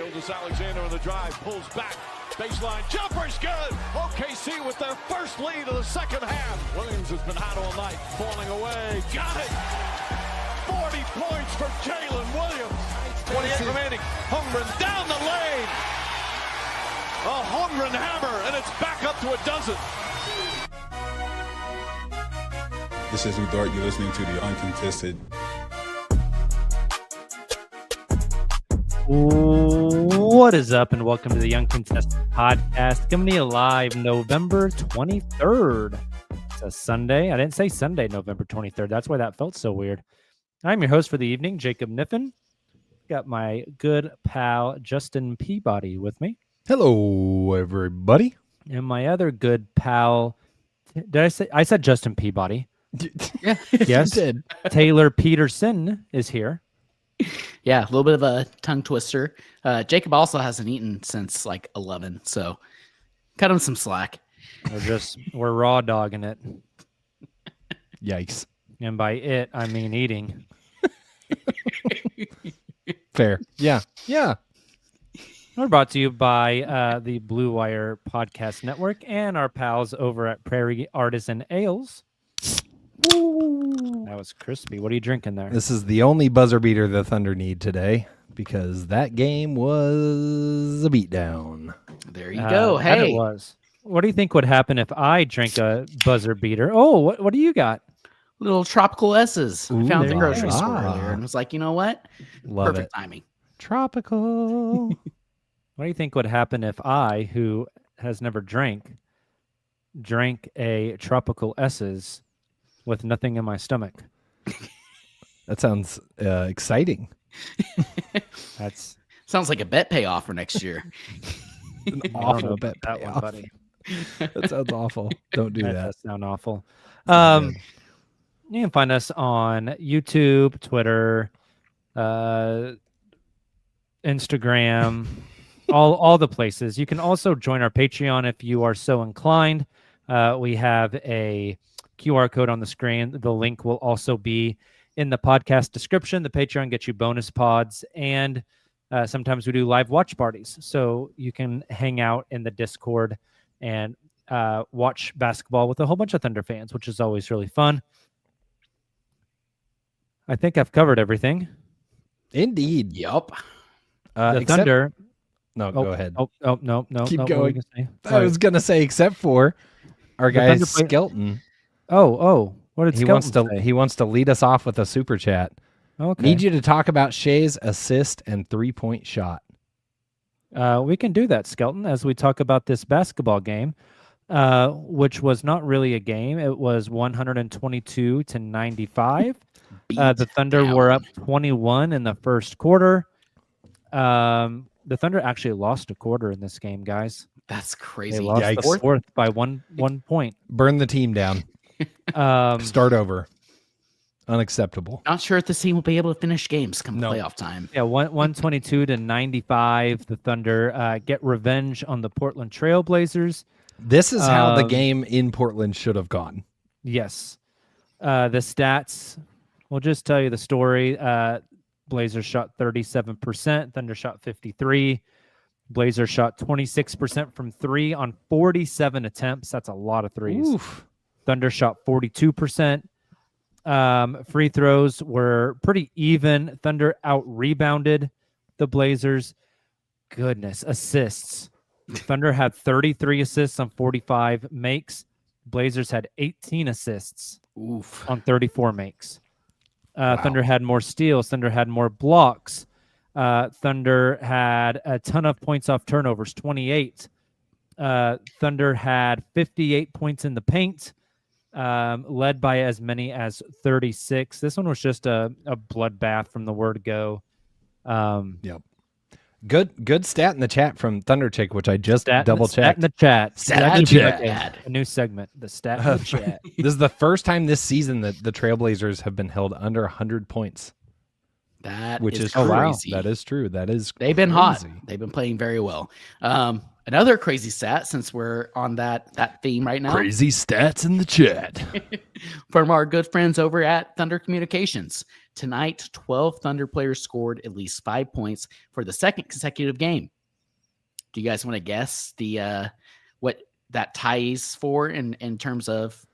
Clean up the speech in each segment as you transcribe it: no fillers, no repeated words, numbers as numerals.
Gilgeous-Alexander on the drive, pulls back, baseline jumper's good. OKC with their first lead of the second half. Williams has been hot all night, falling away, got it. 40 points for Jalen Williams. 28 remaining. Holmgren down the lane. A Holmgren hammer, and it's back up to a dozen. This is Udart. You're listening to the Uncontested. What is up, and welcome to the Uncontested podcast, coming to you live November 23rd. It's a Sunday. I didn't say Sunday, November 23rd. That's why that felt so weird. I'm your host for the evening, Jacob Niffen. Got my good pal, Justin Peabody, with me. Hello, everybody. And my other good pal, I said Justin Peabody. Yeah, yes, you did. Taylor Peterson is here. Yeah, a little bit of a tongue twister. Jacob also hasn't eaten since like 11, so cut him some slack. We're raw dogging it. Yikes. And by it, I mean eating. Fair. Yeah. We're brought to you by the Blue Wire Podcast Network and our pals over at Prairie Artisan Ales. Ooh, that was crispy. What are you drinking there? This is the only buzzer beater the Thunder need today because that game was a beatdown. There you go. That Hey, it was. What do you think would happen if I drank a buzzer beater? Oh, what do you got? little tropical S's. I found at the grocery there you store go. earlier and was like, you know what? Love Perfect it. timing. Tropical. What do you think would happen if I, who has never drank a tropical S's with nothing in my stomach? That sounds exciting. That's Sounds like a bet payoff for next year. An I don't know awful about bet that one, payoff. buddy. That sounds awful. Don't do That that. does sound awful. Good. You can find us on YouTube, Twitter, Instagram, all the places. You can also join our Patreon if you are so inclined. We have a QR code on the screen. The link will also be in the podcast description. The Patreon gets you bonus pods, and sometimes we do live watch parties. So you can hang out in the Discord and watch basketball with a whole bunch of Thunder fans, which is always really fun. I think I've covered everything. Indeed. Yup. The Except- Thunder. No, go ahead. No. Keep no, what were going. you gonna say? I Sorry. was going to say, except for our The guy Thunder play- Skelton. Oh, what did He Skelton wants to say? he wants to lead us off with a super chat. Okay. Need you to talk about Shai's assist and 3-point shot. We can do that, Skelton, as we talk about this basketball game, which was not really a game. It was 122-95. The Thunder were up 21 in the first quarter. The Thunder actually lost a quarter in this game, guys. That's They crazy. lost the Yikes. fourth by one point. Burn the team down. Start over. Unacceptable. Not sure if this team will be able to finish games come No. playoff time. Yeah, 122-95. The Thunder get revenge on the Portland Trailblazers. This is how the Um, game in Portland should have gone. Yes. The stats, we'll just tell you the story. Blazers shot 37%. Thunder shot 53%. Blazers shot 26% from three on 47 attempts. That's a lot of threes. Oof. Thunder shot 42%. Free throws were pretty even. Thunder out-rebounded the Blazers. Goodness, assists. Thunder had 33 assists on 45 makes. Blazers had 18 assists Oof. on 34 makes. Thunder had more steals. Thunder had more blocks. Thunder had a ton of points off turnovers, 28. Thunder had 58 points in the paint, led by as many as 36. This one was just a bloodbath from the word go. Good stat in the chat from Thunder Chick, which I just double Stat checked. in the chat. Stat That in could the be like chat. a new segment. The stat in the chat. This is the first time this season that the Trailblazers have been held under 100 points, That which is crazy. That is true. That is They've been hot. crazy. They've been playing very well. Another crazy stat, since we're on that theme right now, Crazy stats in the chat. from our good friends over at Thunder Communications. Tonight, 12 Thunder players scored at least 5 points for the second consecutive game. Do you guys want to guess the what that ties for in terms of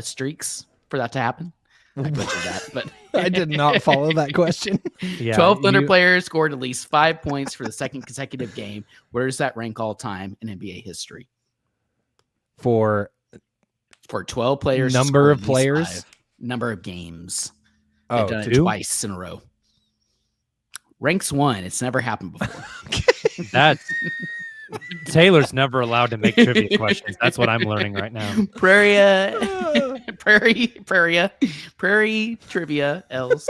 streaks for that to happen? I butchered that, but I did not follow that question. Yeah, 12 Thunder players scored at least 5 points for the second consecutive game. Where does that rank all time in NBA history? For 12 players, number of scored at least players? 5. Number of games. Oh, They've done it 2? twice in a row. Ranks 1. It's never happened before. That's Taylor's never allowed to make trivia questions. That's what I'm learning right now. Prairie Trivia Ales.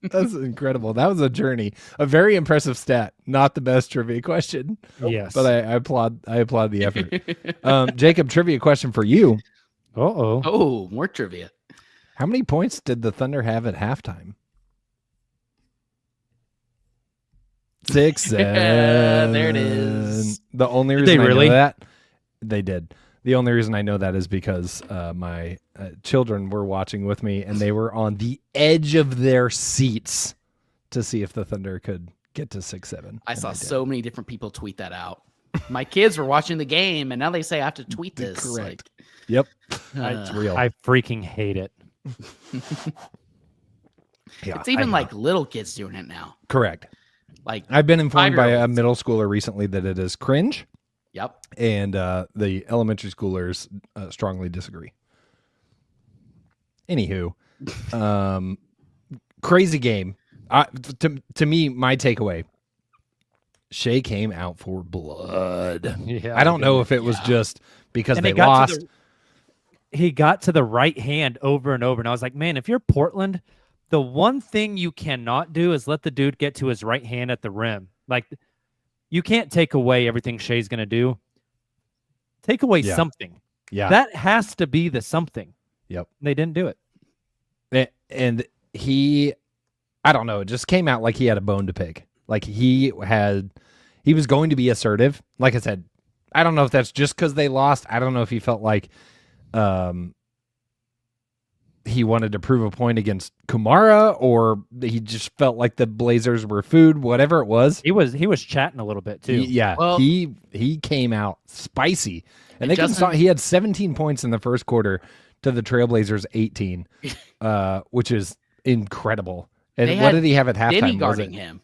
That's incredible. That was a journey. A very impressive stat. Not the best trivia question. Yes. But I applaud the effort. Jacob, trivia question for you. Uh-oh. Oh, more trivia. How many points did the Thunder have at halftime? 6, 7. There it is. The only Did reason they I really? know that, they did. The only reason I know that is because my children were watching with me, and they were on the edge of their seats to see if the Thunder could get to 6, 7. I saw so many different people tweet that out. My kids were watching the game, and now they say I have to tweet this. Correct. Yep. It's real. I freaking hate it. Yeah, It's even I like know. little kids doing it now. Correct. Like, I've been informed by a 5-year-olds. middle schooler recently that it is cringe, yep. and the elementary schoolers strongly disagree. Anywho, crazy game. To me, my takeaway, Shai came out for blood. Yeah, I don't know if it was just because And they it got to lost. he got to the right hand over and over. And I was like, man, if you're Portland, the one thing you cannot do is let the dude get to his right hand at the rim. Like, you can't take away everything Shai's going to do. Take away Yeah. something. Yeah. That has to be the something. Yep. They didn't do it. And he, I don't know, it just came out like he had a bone to pick. Like he was going to be assertive. Like I said, I don't know if that's just because they lost. I don't know if he felt like he wanted to prove a point against Kumara, or he just felt like the Blazers were food, whatever it was. He was chatting a little bit too. Well- he came out spicy. And they couldn't Justin- stop. He had 17 points in the first quarter to the Trailblazers 18, which is incredible. And They what had did he have at Denny halftime? Was guarding it him.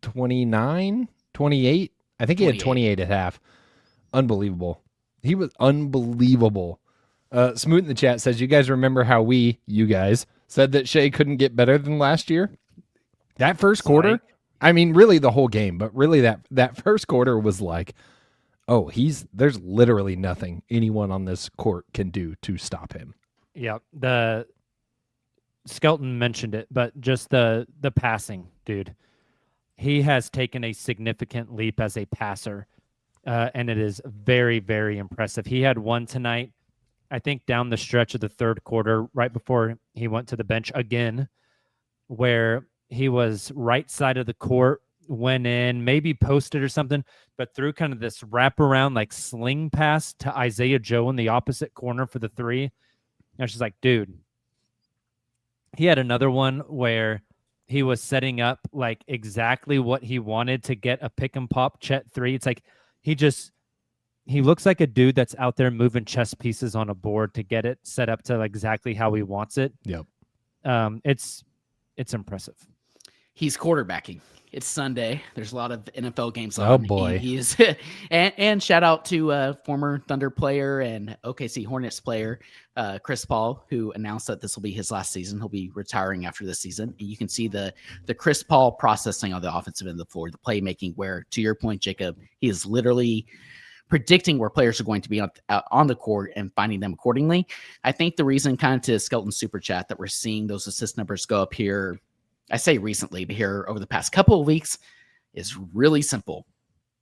29, 28? I think he had 28 at half. Unbelievable. He was unbelievable. Smoot in the chat says, you guys remember how you guys said that Shai couldn't get better than last year? That first quarter, I mean, really the whole game, but really that first quarter was like, oh, there's literally nothing anyone on this court can do to stop him. Yeah. The Skelton mentioned it, but just the passing, dude. He has taken a significant leap as a passer, and it is very, very impressive. He had one tonight, I think, down the stretch of the third quarter, right before he went to the bench again, where he was right side of the court, went in, maybe posted or something, but threw kind of this wraparound, like sling pass to Isaiah Joe in the opposite corner for the three. And I was just like, dude. He had another one where he was setting up like exactly what he wanted to get a pick and pop Chet three. It's like he looks like a dude that's out there moving chess pieces on a board to get it set up to exactly how he wants it. Yep. It's impressive. He's quarterbacking. It's Sunday. There's a lot of NFL games on. Oh, boy. He is, and shout out to former Thunder player and OKC Hornets player Chris Paul, who announced that this will be his last season. He'll be retiring after this season. And you can see the Chris Paul processing on the offensive end of the floor, the playmaking. Where, to your point, Jacob, he is literally predicting where players are going to be on the court and finding them accordingly. I think the reason, kind of to Skelton Super Chat, that we're seeing those assist numbers go up here, I say recently, but here over the past couple of weeks, is really simple.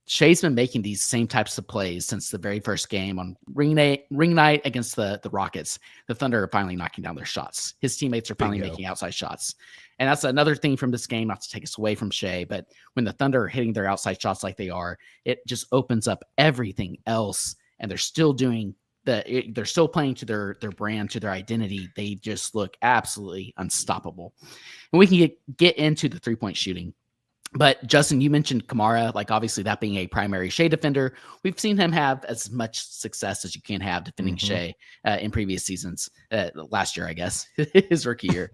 Shai's been making these same types of plays since the very first game on ring night against the Rockets. The Thunder are finally knocking down their shots. His teammates are finally making outside shots. And that's another thing from this game, not to take us away from Shai, but when the Thunder are hitting their outside shots like they are, it just opens up everything else. And they're still doing they're still playing to their brand, to their identity. They just look absolutely unstoppable. And we can get into the 3-point shooting. But Justin, you mentioned Kamara, like obviously that being a primary Shai defender. We've seen him have as much success as you can have defending Shai in previous seasons. Last year, I guess, his rookie year.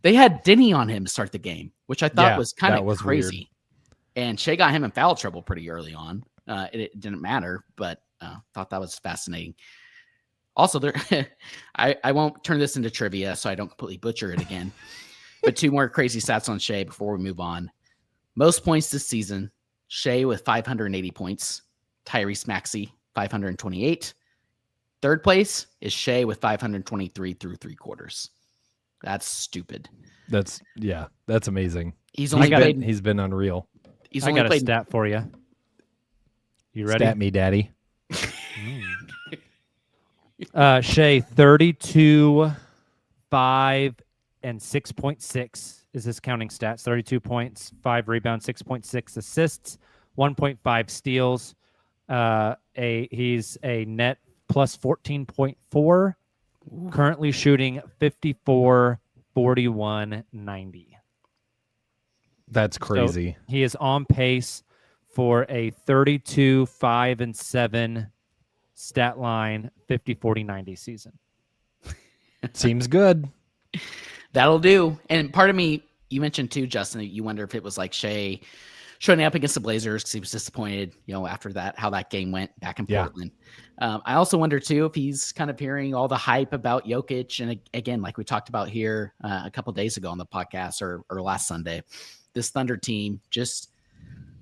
They had Denny on him to start the game, which I thought was kind of crazy. Weird. And Shai got him in foul trouble pretty early on. It didn't matter, but thought that was fascinating. Also, I won't turn this into trivia so I don't completely butcher it again. But 2 more crazy stats on Shai before we move on. Most points this season, Shai with 580 points. Tyrese Maxey, 528. Third place is Shai with 523 through 3 quarters. That's stupid. That's amazing. He's been unreal. I got a stat for you. You ready? Stat me, daddy. Shai, 32, 5, and 6.6 is his counting stats. 32 points, 5 rebounds, 6.6 assists, 1.5 steals. He's a net plus 14.4, currently shooting 54, 41, 90. That's crazy. So he is on pace for a 32, 5, and 7 stat line 50, 40, 90 season. Seems good. That'll do. And part of me, you mentioned too, Justin, you wonder if it was like Shai showing up against the Blazers because he was disappointed, after that, how that game went back in Portland. I also wonder too if he's kind of hearing all the hype about Jokic. And again, like we talked about here a couple of days ago on the podcast or last Sunday, this Thunder team,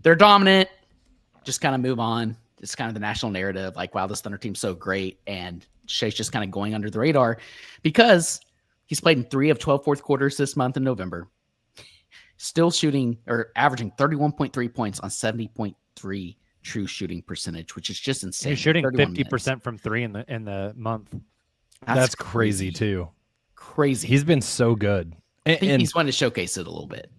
they're dominant, just kind of move on. It's kind of the national narrative, like, wow, this Thunder team's so great. And Shai's just kind of going under the radar because he's played in 3 of 12 fourth quarters this month in November. Still shooting or averaging 31.3 points on 70.3 true shooting percentage, which is just insane. He's shooting 50% from 3 in the month. That's crazy too. Crazy. He's been so good. And he's wanted to showcase it a little bit.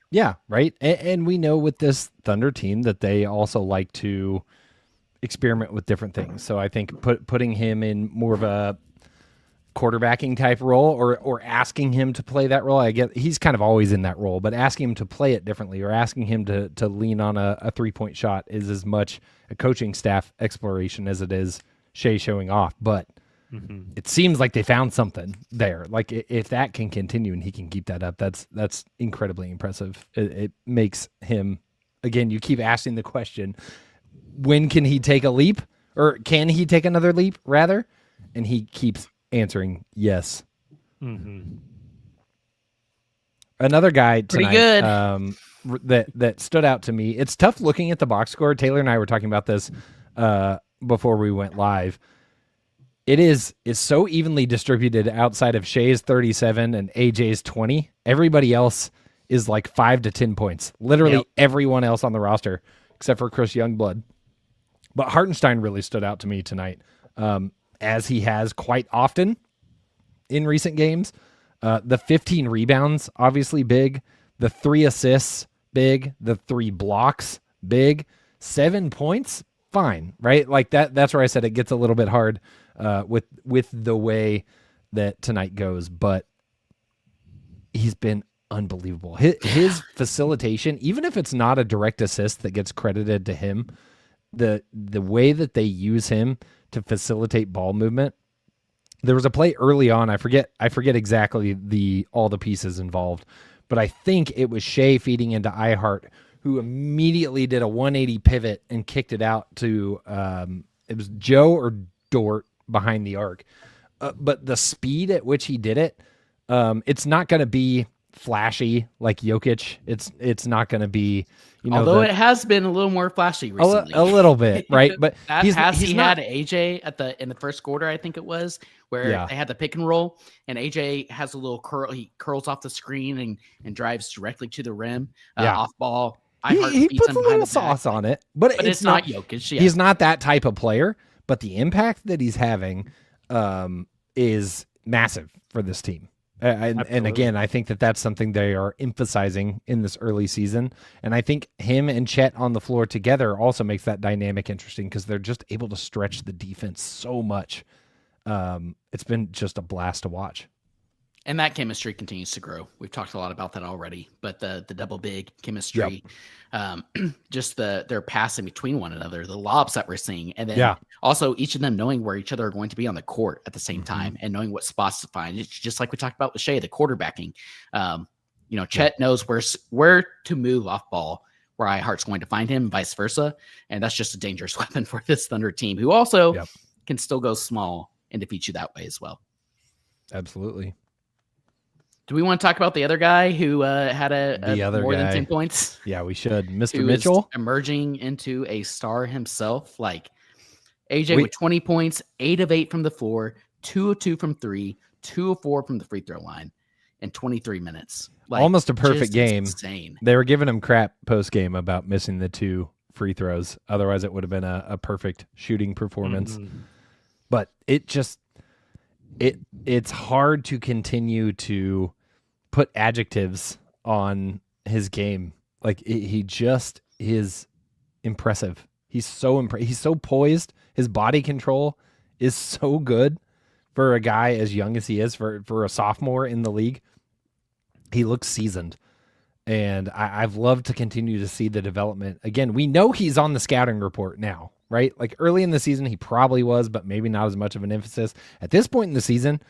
Yeah, right. And we know with this Thunder team that they also like to experiment with different things. So I think putting him in more of a quarterbacking type role or asking him to play that role, I get he's kind of always in that role, but asking him to play it differently or asking him to lean on a 3-point shot is as much a coaching staff exploration as it is Shai showing off. But it seems like they found something there. Like if that can continue and he can keep that up, that's incredibly impressive. It makes him, again, you keep asking the question, when can he take a leap, or can he take another leap rather? And he keeps answering yes. Another guy tonight, that stood out to me. It's tough looking at the box score. Taylor and I were talking about this before we went live. It is so evenly distributed outside of Shai's 37 and AJ's 20. Everybody else is like 5 to 10 points. Literally everyone else on the roster except for Chris Youngblood. But Hartenstein really stood out to me tonight, as he has quite often in recent games. The 15 rebounds, obviously big. The 3 assists, big. The 3 blocks, big. 7 points, fine, right? Like that's where I said it gets a little bit hard with the way that tonight goes, but he's been unbelievable. His facilitation, even if it's not a direct assist that gets credited to him, the way that they use him to facilitate ball movement. There was a play early on. I forget exactly all the pieces involved, but I think it was Shai feeding into iHeart, who immediately did a 180 pivot and kicked it out to it was Joe or Dort behind the arc. But the speed at which he did it, it's not going to be flashy like Jokic. It's not going to be, although it has been a little more flashy recently. A little bit, right? But he had AJ in the first quarter, I think it was, where they had the pick and roll, and AJ has a little curl. He curls off the screen and drives directly to the rim, off ball. He puts a little sauce on it, but it's not Jokic. Yeah. He's not that type of player, but the impact that he's having is massive for this team. And again, I think that's something they are emphasizing in this early season. And I think him and Chet on the floor together also makes that dynamic interesting because they're just able to stretch the defense so much. It's been just a blast to watch. And that chemistry continues to grow. We've talked a lot about that already, but the double big chemistry, just their passing between one another, the lobs that we're seeing, and then also each of them knowing where each other are going to be on the court at the same time and knowing what spots to find. It's just like we talked about with Shai, the quarterbacking. Chet knows where to move off ball, where iHeart's going to find him, and vice versa. And that's just a dangerous weapon for this Thunder team, who also can still go small and defeat you that way as well. Absolutely. Do we want to talk about the other guy who had more than 10 points? Yeah, we should. Mr. Mitchell emerging into a star himself. Like AJ with 20 points, 8 of 8 from the floor, 2 of 2 from 3, 2 of 4 from the free throw line in 23 minutes. Like, almost a perfect game. Insane. They were giving him crap post game about missing the 2 free throws. Otherwise, it would have been a perfect shooting performance. But it just it's hard to continue to put adjectives on his game. Like he just is impressive. He's so he's so poised. His body control is so good for a guy as young as he is, for a sophomore in the league. He looks seasoned. And I've loved to continue to see the development. Again, we know he's on the scouting report now, right? Like early in the season, he probably was, but maybe not as much of an emphasis. At this point in the season,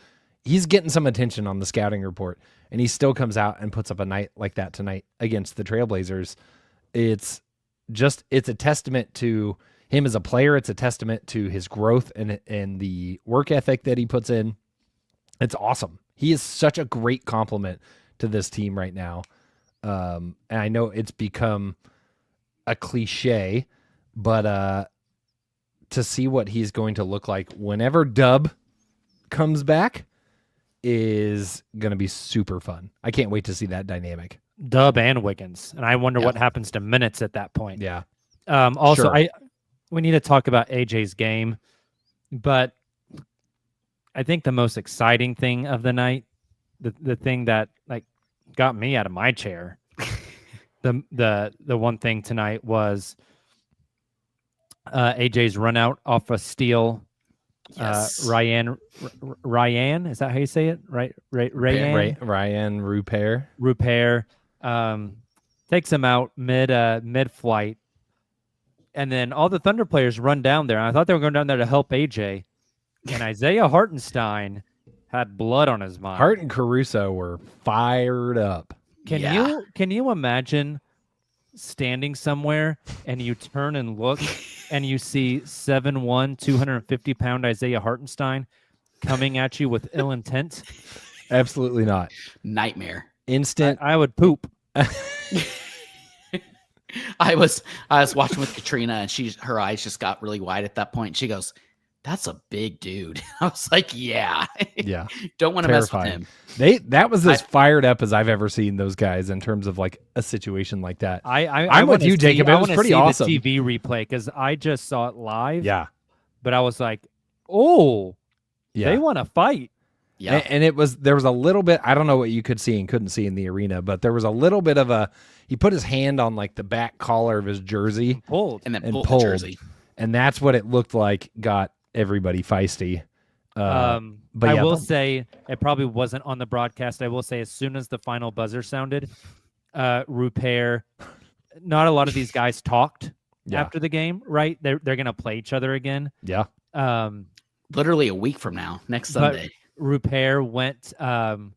he's getting some attention on the scouting report, and he still comes out and puts up a night like that tonight against the Trailblazers. It's a testament to him as a player. It's a testament to his growth and the work ethic that he puts in. It's awesome. He is such a great compliment to this team right now. And I know it's become a cliche, but to see what he's going to look like whenever Dub comes back is going to be super fun. I can't wait to see that dynamic. Dub and Wiggins. And I wonder what happens to minutes at that point. Yeah. Also, Sure. we need to talk about AJ's game, but I think the most exciting thing of the night, the thing that like got me out of my chair, the one thing tonight was AJ's run out off a steal. Yes. Ryan, is that how you say it? Right. Ryan Rupert. Takes him out mid flight, and then all the Thunder players run down there. And I thought they were going down there to help AJ, and Isaiah Hartenstein had blood on his mind. Hart and Caruso were fired up. Can you imagine standing somewhere and you turn and look and you see 7'1", 250-pound Isaiah Hartenstein coming at you with ill intent? Absolutely not. Nightmare. Instant. I would poop. I was watching with Katrina, and her eyes just got really wide at that point. She goes, "That's a big dude." I was like, "Yeah, yeah." Don't want to mess with him. That was as fired up as I've ever seen those guys in terms of like a situation like that. I'm with you, Jacob. It was pretty awesome. The TV replay because I just saw it live. Yeah, but I was like, "Oh, yeah, they want to fight." Yeah, and there was a little bit. I don't know what you could see and couldn't see in the arena, but there was a little bit of he put his hand on like the back collar of his jersey, pulled the jersey, and that's what it looked like. Got everybody feisty. But I will say it probably wasn't on the broadcast. I will say as soon as the final buzzer sounded, Rupert, not a lot of these guys talked after the game, right? They're going to play each other again. Yeah. Literally a week from now, next Sunday. Rupert went down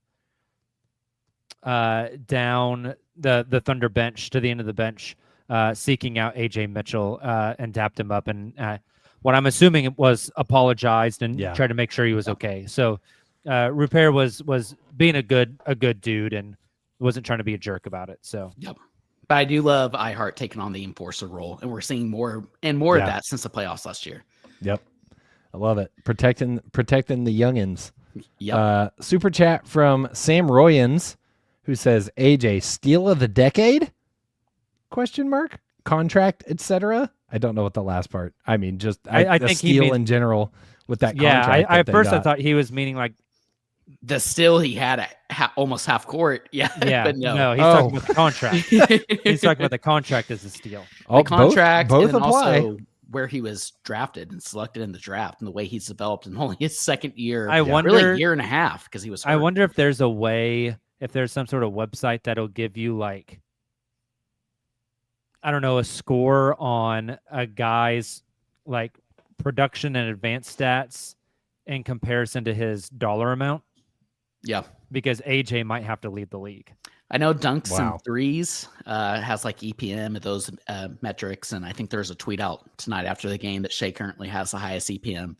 the Thunder bench to the end of the bench, seeking out Ajay Mitchell and dapped him up. And what I'm assuming it was apologized and tried to make sure he was okay. So Rupert was being a good dude and wasn't trying to be a jerk about it. So yep. But I do love iHeart taking on the enforcer role, and we're seeing more and more of that since the playoffs last year. Yep. I love it. Protecting the youngins. Yep. Super chat from Sam Royans, who says, AJ, steal of the decade? ? Contract, etc. I don't know what the last part. I mean, just I think steal in general with that contract. Yeah, at first I thought he was meaning like The steal he had at almost half court. Yeah. Yeah, But no. he's talking about the contract. He's talking about the contract as a steal. The contract, both and then apply. also where he was drafted and selected in the draft, and the way he's developed in only his second year, I wonder, really year and a half, because he was hurt. I wonder if there's a way, if there's some sort of website that'll give you like, I don't know, a score on a guy's like production and advanced stats in comparison to his dollar amount. Yeah. Because AJ might have to lead the league. I know dunks Wow. and threes has like EPM and those metrics, and I think there's a tweet out tonight after the game that Shai currently has the highest EPM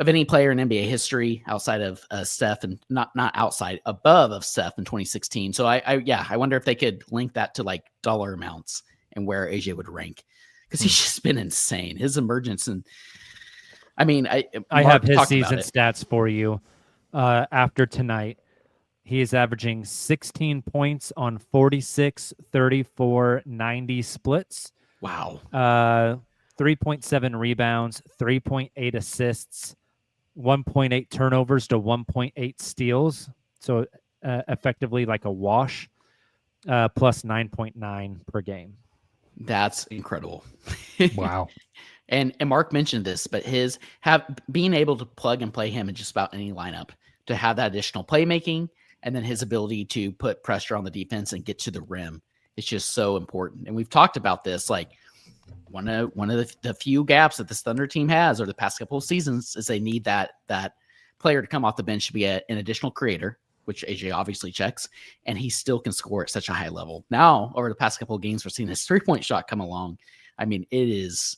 of any player in NBA history outside of Steph, and not outside, above of Steph in 2016. So I wonder if they could link that to like dollar amounts and where AJ would rank, because he's just been insane. His emergence, and I mean, I have his talked about season it. stats for you after tonight. He is averaging 16 points on 46, 34, 90 splits. Wow. 3.7 rebounds, 3.8 assists, 1.8 turnovers to 1.8 steals. So effectively like a wash, plus 9.9 per game. That's incredible. Wow. And Mark mentioned this, but being able to plug and play him in just about any lineup, to have that additional playmaking, and then his ability to put pressure on the defense and get to the rim, it's just so important. And we've talked about this, like one of the few gaps that this Thunder team has over the past couple of seasons is they need that player to come off the bench to be an additional creator, which AJ obviously checks, and he still can score at such a high level. Now, over the past couple of games, we're seeing his 3-point shot come along. I mean, it's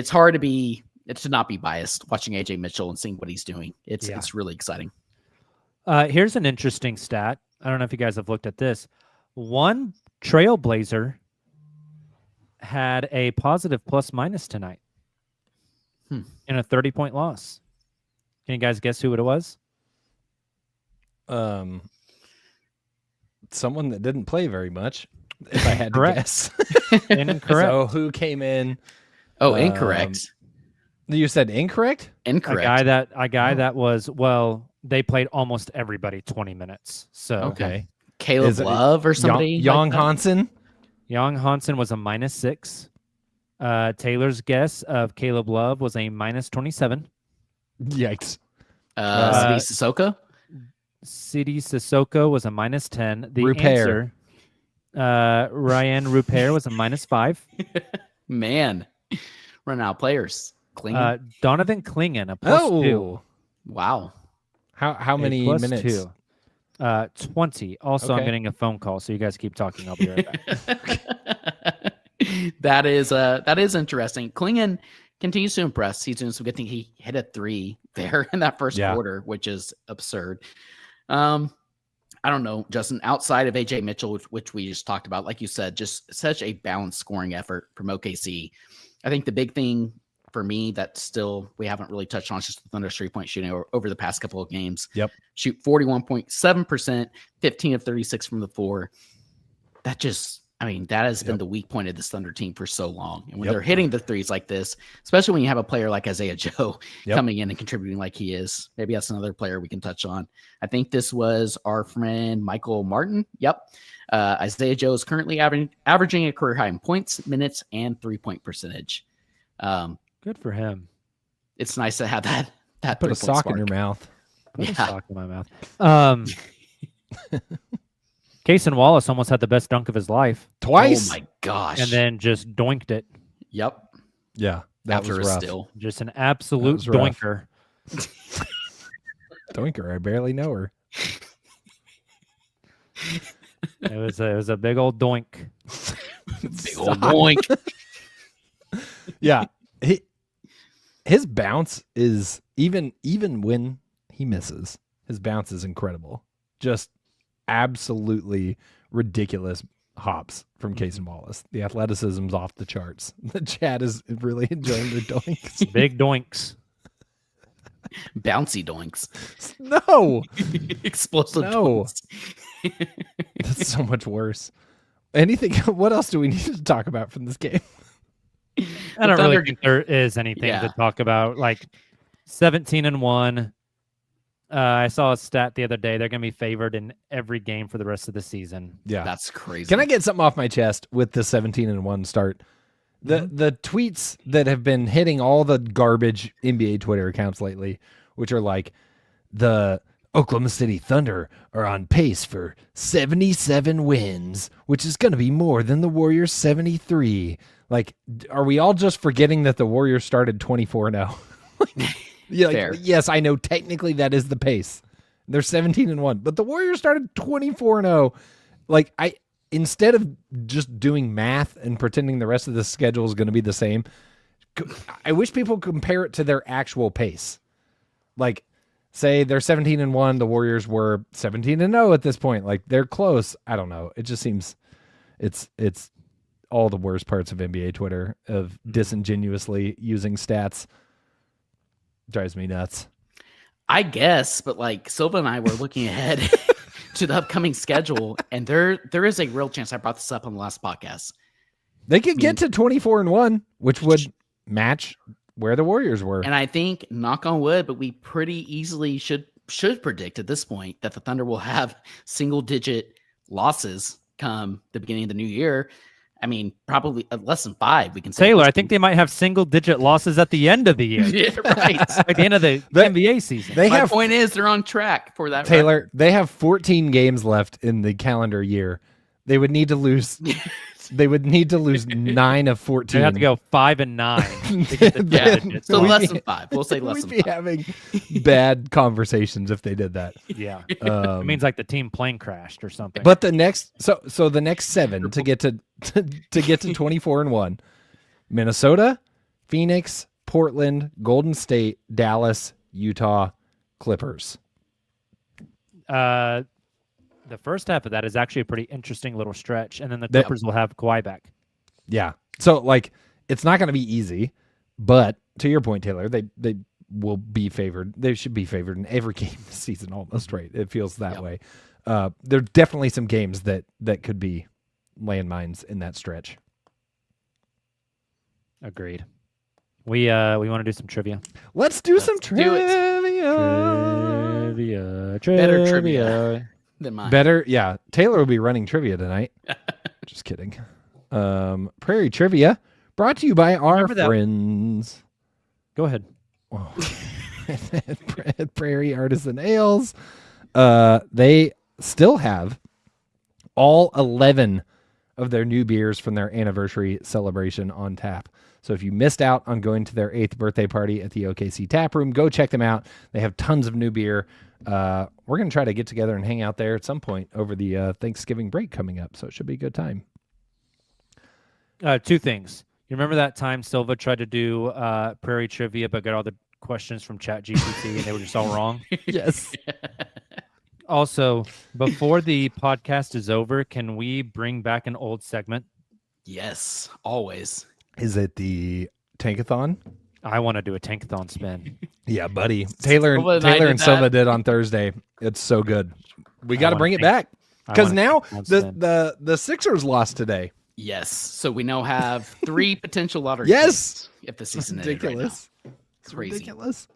hard to not be biased watching AJ Mitchell and seeing what he's doing. It's really exciting. Here's an interesting stat. I don't know if you guys have looked at this. One Trailblazer had a positive plus minus tonight in a 30-point loss. Can you guys guess who it was? Someone that didn't play very much, if I had to guess. Incorrect. So who came in? Oh, incorrect. You said incorrect? Incorrect. A guy that was, well, they played almost everybody 20 minutes. So Okay. Caleb Is it Love or somebody? Young Hansen? Young Hansen was a -6. Taylor's guess of Caleb Love was a -27. Yikes. Sidi Sissoko? Sidi Sissoko was a -10. The Rupert. answer, Ryan Rupert was a -5. Man, run out players. Klingen. Donovan Klingen, a +2. Wow. How many A minutes? +2. 20. Also, I'm Okay. getting a phone call, so you guys keep talking. I'll be right back. That is interesting. Klingen continues to impress. He's doing some good things. He hit a 3 there in that first quarter, which is absurd. I don't know, Justin, outside of AJ Mitchell, which we just talked about, like you said, just such a balanced scoring effort from OKC. I think the big thing for me that still we haven't really touched on is just the Thunder 3-point shooting over the past couple of games. Yep. Shoot 41.7%, 15 of 36 from the floor. That has been the weak point of this Thunder team for so long. And when they're hitting the threes like this, especially when you have a player like Isaiah Joe coming in and contributing like he is, maybe that's another player we can touch on. I think this was our friend Michael Martin. Yep. Isaiah Joe is currently averaging a career high in points, minutes, and 3-point percentage. Good for him. It's nice to have that Put a 3-point sock in spark. your mouth. Put a sock in my mouth. Cason Wallace almost had the best dunk of his life. Twice. Oh my gosh. And then just doinked it. Yep. Yeah. That After was a rough. steal. Just an absolute was rough. doinker. Doinker. I barely know her. It was a big old doink. Big old boink. Yeah. His bounce is even when he misses, his bounce is incredible. Just absolutely ridiculous hops from Cason Wallace. The athleticism's off the charts. The chat is really enjoying the doinks. Big doinks. Bouncy doinks. No. Explosive No. doinks. That's so much worse. Anything? What else do we need to talk about from this game? I don't Thunder- really think there is anything Yeah. to talk about. Like 17-1, I saw a stat the other day. They're going to be favored in every game for the rest of the season. Yeah. That's crazy. Can I get something off my chest with the 17-1 start? The tweets that have been hitting all the garbage NBA Twitter accounts lately, which are like, the Oklahoma City Thunder are on pace for 77 wins, which is going to be more than the Warriors 73. Like, are we all just forgetting that the Warriors started 24-0? Yeah, Fair. yes, I know technically that is the pace. They're 17-1, but the Warriors started 24-0. Like, instead of just doing math and pretending the rest of the schedule is going to be the same, I wish people compare it to their actual pace. Like, say they're 17-1, the Warriors were 17-0 at this point. Like, they're close. I don't know. It just seems it's all the worst parts of NBA Twitter of disingenuously using stats. Drives me nuts. I guess, but like Silva and I were looking ahead to the upcoming schedule, and there is a real chance. I brought this up on the last podcast. They could get to 24-1, which would match where the Warriors were. And I think, knock on wood, but we pretty easily should predict at this point that the Thunder will have single-digit losses come the beginning of the new year. I mean, probably less than 5. We can say. Taylor, I think they might have single-digit losses at the end of the year. Yeah, right. At the end of the NBA season. My point is, they're on track for that. Taylor, they have 14 games left in the calendar year. They would need to lose. They would need to lose 9 of 14. They have to go 5 and 9 to get the digits. So less than 5. We'll say less than 5. We'd be having bad conversations if they did that. Yeah, it means like the team plane crashed or something. But the next, so the next 7 to get to 24-1: Minnesota, Phoenix, Portland, Golden State, Dallas, Utah, Clippers. The first half of that is actually a pretty interesting little stretch, and then the Clippers will have Kawhi back. Yeah, so like it's not going to be easy, but to your point, Taylor, they will be favored. They should be favored in every game this season, almost, right? It feels that way. There are definitely some games that could be landmines in that stretch. Agreed. We want to do some trivia. Let's do some trivia. Better trivia than mine. Better, yeah. Taylor will be running trivia tonight. Just kidding. Prairie Trivia, brought to you by our friends. Go ahead. Prairie Artisan Ales. They still have all 11 of their new beers from their anniversary celebration on tap. So if you missed out on going to their 8th birthday party at the OKC Tap Room, go check them out. They have tons of new beer. We're going to try to get together and hang out there at some point over the Thanksgiving break coming up, so it should be a good time. 2 things. You remember that time Silva tried to do Prairie Trivia but got all the questions from ChatGPT and they were just all wrong? Yes. Also, before the podcast is over, can we bring back an old segment? Yes, always. Is it the Tankathon? I want to do a Tankathon spin. Yeah, buddy. Taylor and Silva did on Thursday. It's so good. We got to bring it back because now the Sixers lost today. Yes, so we now have 3 potential lottery. Yes, if the season ended ridiculous. Right now. It's crazy. Ridiculous.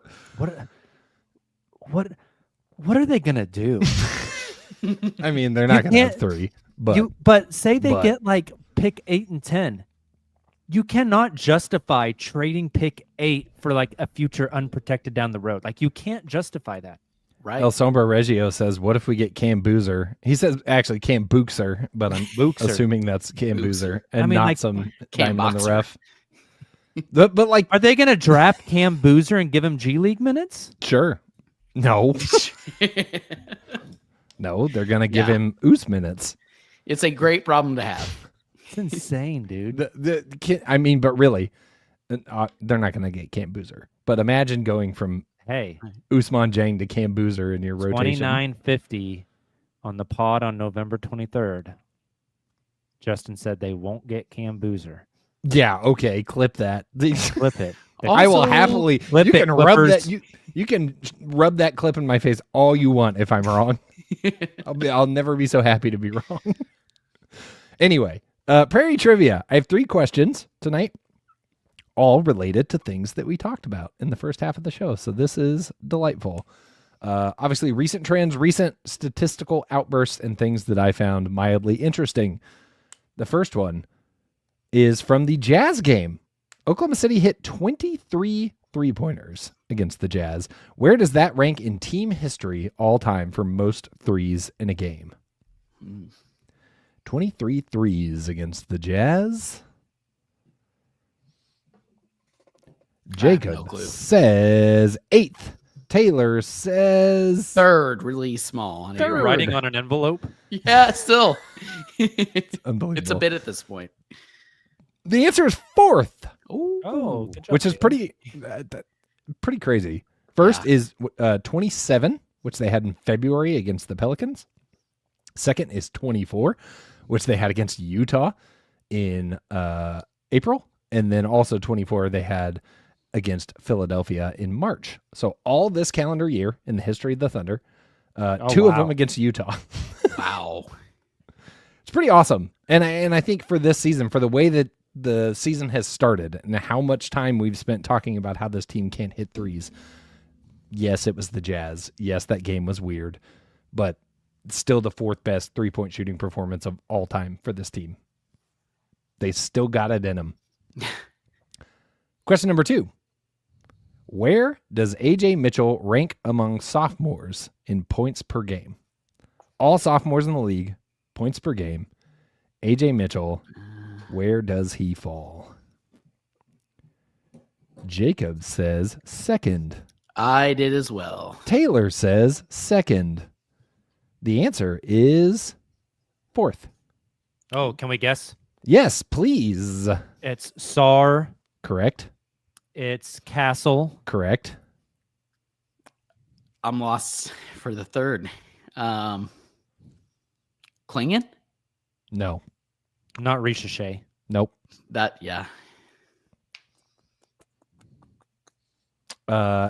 What are they gonna do? I mean, they're not gonna have 3, but say they get like pick 8 and 10. You cannot justify trading pick 8 for like a future unprotected down the road. Like you can't justify that. Right. El Sombra Reggio says, what if we get Cam Boozer? He says actually Cam Bookser, but I'm assuming that's Cam Boozer and not like, some diamond on the ref. But like, are they going to draft Cam Boozer and give him G League minutes? Sure. No. No, they're going to give him Oos minutes. It's a great problem to have. It's insane, dude. I mean, but really, they're not going to get Cam Boozer. But imagine going from Ousmane Dieng to Cam Boozer in your rotation. 29.50 on the pod on November 23rd. Justin said they won't get Cam Boozer. Yeah, okay, clip that. Clip it. I will happily. Clip you it, can rub Clippers. that. You can rub that clip in my face all you want if I'm wrong. I'll never be so happy to be wrong. Anyway, Prairie Trivia. I have 3 questions tonight, all related to things that we talked about in the first half of the show. So this is delightful. Obviously, recent trends, recent statistical outbursts, and things that I found mildly interesting. The first one is from the Jazz game. Oklahoma City hit 23 three-pointers against the Jazz. Where does that rank in team history all time for most threes in a game? 23 threes against the Jazz. Jacob says 8th. Taylor says 3rd, really small. I know you're right. Writing on an envelope. Yeah, still. unbelievable. It's a bit at this point. The answer is 4th. Oh, good job, which is pretty crazy. First is 27, which they had in February against the Pelicans. Second is 24, which they had against Utah in April. And then also 24 they had against Philadelphia in March. So all this calendar year in the history of the Thunder, two of them against Utah. Wow. It's pretty awesome. And I think for this season, for the way that the season has started and how much time we've spent talking about how this team can't hit threes. Yes, it was the Jazz. Yes, that game was weird, but still the 4th best 3-point shooting performance of all time for this team. They still got it in them. Question number 2. Where does Ajay Mitchell rank among sophomores in points per game? All sophomores in the league, points per game. Ajay Mitchell, where does he fall? Jacob says 2nd. I did as well. Taylor says 2nd. The answer is 4th. Oh, can we guess? Yes, please. It's Sar. Correct. It's Castle. Correct. I'm lost for the 3rd. Klingon? No. Not Ricochet. Nope. Yeah.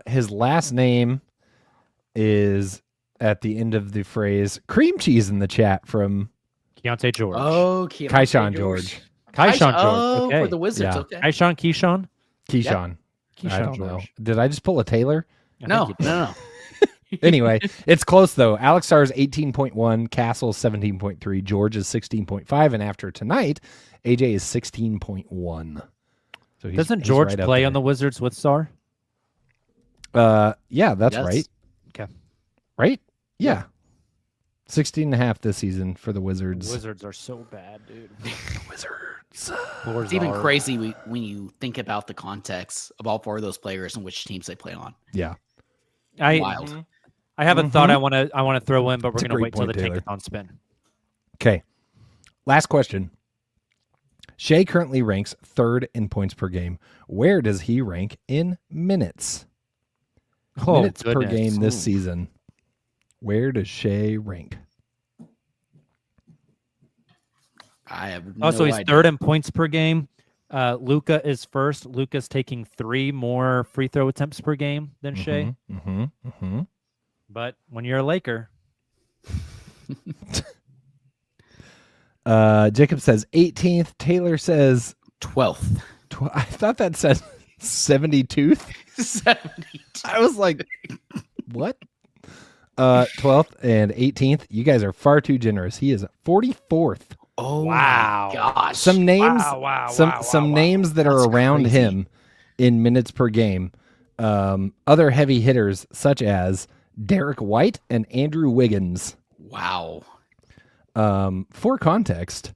His last name is at the end of the phrase cream cheese in the chat from Keontae George. Oh, Kaishan George. Kaishan George. Oh, Okay. for the Wizards. Yeah. Okay. Keyshawn. Keyshawn. Keyshawn I don't George. know. Did I just pull a Taylor? No. Anyway, it's close though. Alex Starr's 18.1, Castle's 17.3, George is 16.5, and after tonight, AJ is 16.1. So Doesn't George right play on the Wizards with Sar? Yeah, that's Yes. right. Okay. Right? Yeah. 16.5 this season for the Wizards. The Wizards are so bad, dude. Wizards. It's even crazy when you think about the context of all 4 of those players and which teams they play on. Yeah. Wild. I have a thought I want to throw in, but we're It's a going to great wait till the point, Taylor. tankathon spin. Okay. Last question. Shai currently ranks 3rd in points per game. Where does he rank in minutes? Minutes per game this season. Where does Shai rank? I have Also, he's idea. 3rd in points per game. Luka is 1st. Luka's taking 3 more free throw attempts per game than Shai. But when you're a Laker, Jacob says 18th. Taylor says 12th. I thought that said 72th. 72. I was like, what? 12th and 18th. You guys are far too generous. He is 44th. Oh, Wow. my gosh. Some names, Wow. names that are around crazy. him in minutes per game. Other heavy hitters such as Derek White and Andrew Wiggins. Wow. For context,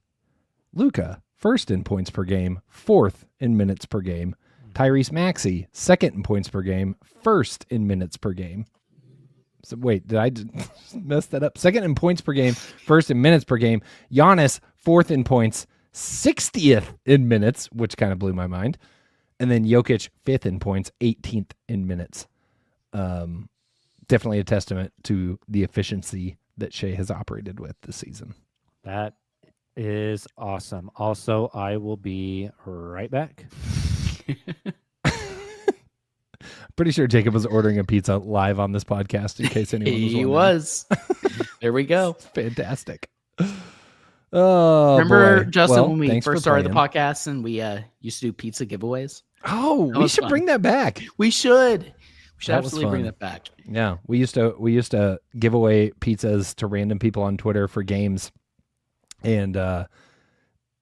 Luka 1st in points per game, 4th in minutes per game. Tyrese Maxey 2nd in points per game, 1st in minutes per game. So wait, did I just mess that up? 2nd in points per game, 1st in minutes per game. Giannis 4th in points, 60th in minutes, which kind of blew my mind. And then Jokic 5th in points, 18th in minutes. Definitely a testament to the efficiency that Shai has operated with this season. that is awesome. Also, I will be right back. Pretty sure Jacob was ordering a pizza live on this podcast in case anyone was He wondering. was. There we go. Fantastic. Oh, Remember, boy. Justin, Well, when we thanks for first started the playing. podcast and we used to do pizza giveaways? Oh, we was should fun. bring that back. We should. We should That was absolutely bring fun. that back. Yeah, we used to give away pizzas to random people on Twitter for games, and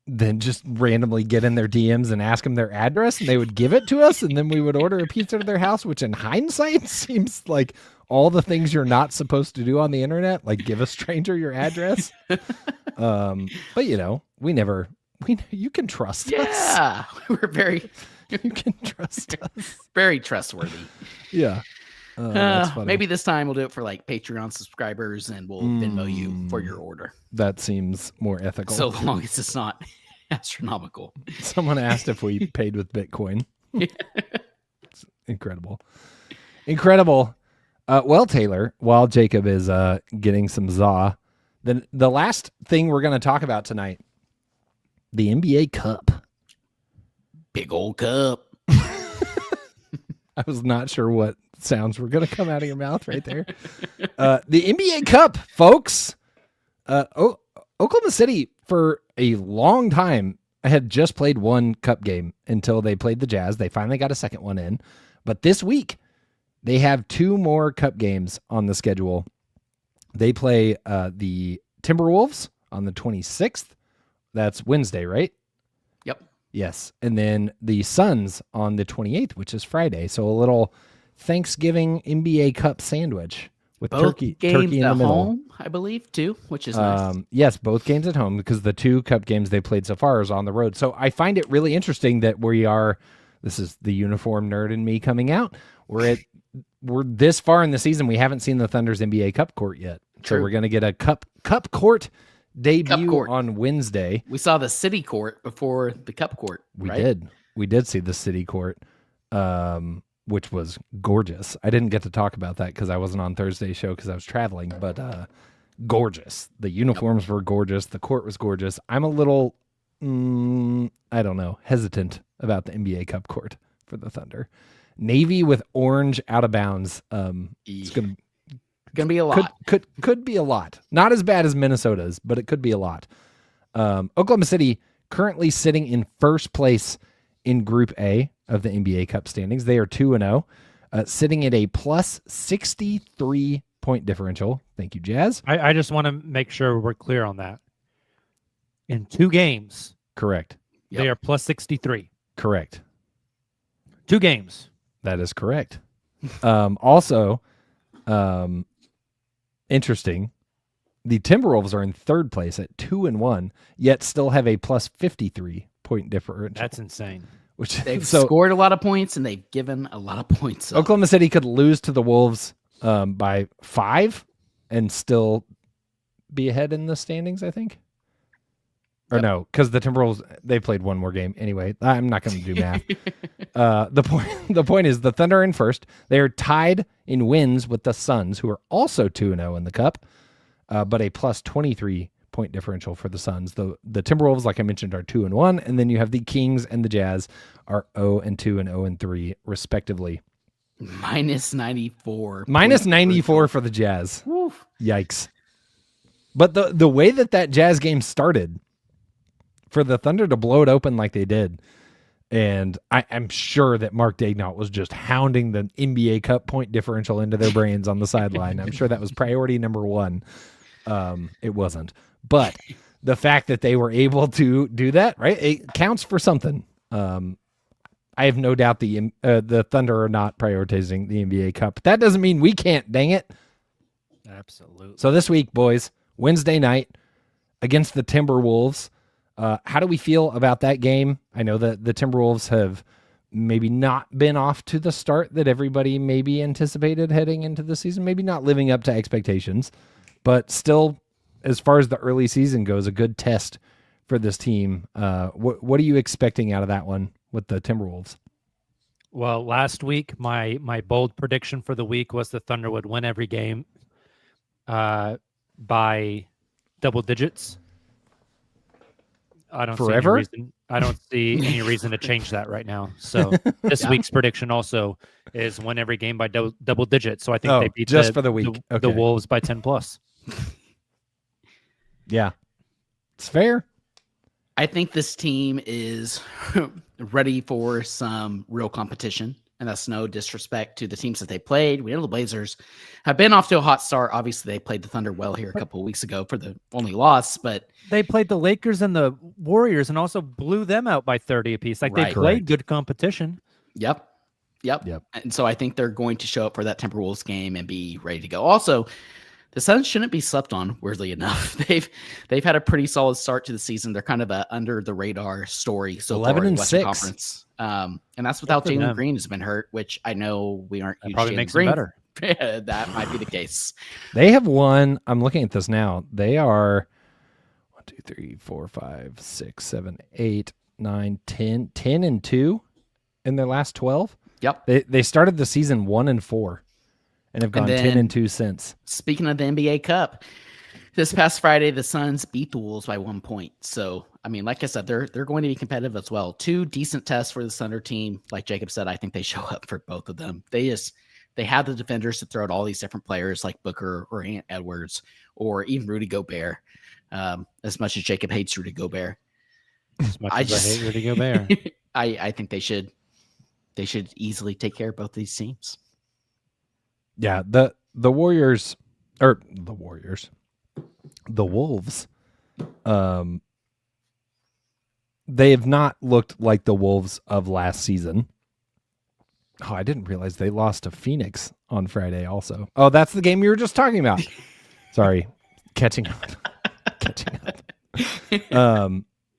then just randomly get in their DMs and ask them their address, and they would give it to us, and then we would order a pizza to their house, which in hindsight seems like all the things you're not supposed to do on the internet, like give a stranger your address. But you can trust us. Yeah, we're very You can trust us. very trustworthy. Yeah. That's funny. Maybe this time we'll do it for like Patreon subscribers, and we'll Venmo you for your order. That seems more ethical. So long as it's not astronomical. Someone asked if we paid with Bitcoin. It's incredible. Well, Taylor, while Jacob is getting some za, then the last thing we're going to talk about tonight, the NBA Cup. Big old cup. I was not sure what sounds were going to come out of your mouth right there. The NBA Cup, folks. Oklahoma City, for a long time, had just played one cup game until they played the Jazz. They finally got a second one in. But this week, they have two more cup games on the schedule. They play the Timberwolves on the 26th. That's Wednesday, right? Yep. Yes. And then the Suns on the 28th, which is Friday. So a little Thanksgiving NBA Cup sandwich with Both turkey games in the at middle. home, I believe, too, which is nice. Yes, both games at home, because the two cup games they played so far is on the road. So I find it really interesting that this is the uniform nerd in me coming out. We're this far in the season, we haven't seen the Thunder's NBA Cup court yet. True. So we're going to get a cup court debut Cup court. on Wednesday. We saw the city court before the cup court. We did see the city court, which was gorgeous. I didn't get to talk about that because I wasn't on Thursday's show because I was traveling, but gorgeous. The uniforms were gorgeous. The court was gorgeous. I'm a little, I don't know, hesitant about the NBA Cup court for the Thunder. Navy with orange out of bounds. It's gonna be a lot. Could be a lot. Not as bad as Minnesota's, but it could be a lot. Oklahoma City currently sitting in first place in Group A of the NBA Cup standings. They are 2-0, sitting at a plus 63 point differential. Thank you, Jazz. I just want to make sure we're clear on that. In 2 games, Correct. they are plus 63. Correct. 2 games. That is correct. Also, interesting. The Timberwolves are in third place at 2-1, yet still have a plus 53 point differential. That's insane. Which They've scored a lot of points, and they've given a lot of points up. Oklahoma City could lose to the Wolves by 5 and still be ahead in the standings, I think. Or no, because the Timberwolves, they played one more game. Anyway, I'm not going to do math. The point is the Thunder are in first. They are tied in wins with the Suns, who are also 2-0 in the Cup, but a plus 23 point differential for the Suns. The Timberwolves, like I mentioned, are 2-1, and then you have the Kings and the Jazz are 0-2 and 0-3 respectively. Minus 94. Minus 94 for the Jazz. Woof. Yikes. But the way that Jazz game started, for the Thunder to blow it open like they did, and I'm sure that Mark Daignault was just hounding the NBA Cup point differential into their brains on the sideline. I'm sure that was priority number 1. It wasn't. But the fact that they were able to do that, right, it counts for something. I have no doubt the Thunder are not prioritizing the NBA Cup. That doesn't mean we can't, dang it. Absolutely. So this week, boys, Wednesday night against the Timberwolves. How do we feel about that game? I know that the Timberwolves have maybe not been off to the start that everybody maybe anticipated heading into the season, maybe not living up to expectations, but still, as far as the early season goes, a good test for this team. What are you expecting out of that one with the Timberwolves? Well, last week, my bold prediction for the week was the Thunder would win every game by double digits. I don't see any reason to change that right now. So this week's prediction also is win every game by double digits. So I think they beat just for the week. The Wolves by 10 plus. Yeah, it's fair. I think this team is ready for some real competition and that's no disrespect to the teams that they played. We know the Blazers have been off to a hot start. Obviously, they played the Thunder well here a couple of weeks ago for the only loss, but they played the Lakers and the Warriors and also blew them out by 30 apiece. Like they played good competition. Yep. And so I think they're going to show up for that Timberwolves game and be ready to go. Also, the Suns shouldn't be slept on, weirdly enough. They've had a pretty solid start to the season. They're kind of a under the radar story so 11 far in and the Western 6. Conference. And that's without Jalen Green has been hurt, which I know we aren't huge probably Jalen makes Green. them better. That might be the case. They have won. I'm looking at this now. They are 1, 2, 3, 4, 5, 6, 7, 8, 9, 10, 10-2 in their last 12. Yep. They started the season 1-4 and have gone 10-2 since. Speaking of the NBA Cup, this past Friday, the Suns beat the Wolves by 1 point. So, I mean, like I said, they're going to be competitive as well. 2 decent tests for the Thunder team. Like Jacob said, I think they show up for both of them. They have the defenders to throw at all these different players like Booker or Ant Edwards or even Rudy Gobert. As much as Jacob hates Rudy Gobert, As much as I hate Rudy Gobert. I think they should easily take care of both these teams. Yeah, the Wolves, they have not looked like the Wolves of last season. Oh, I didn't realize they lost to Phoenix on Friday also. Oh, that's the game you were just talking about. Sorry, catching up.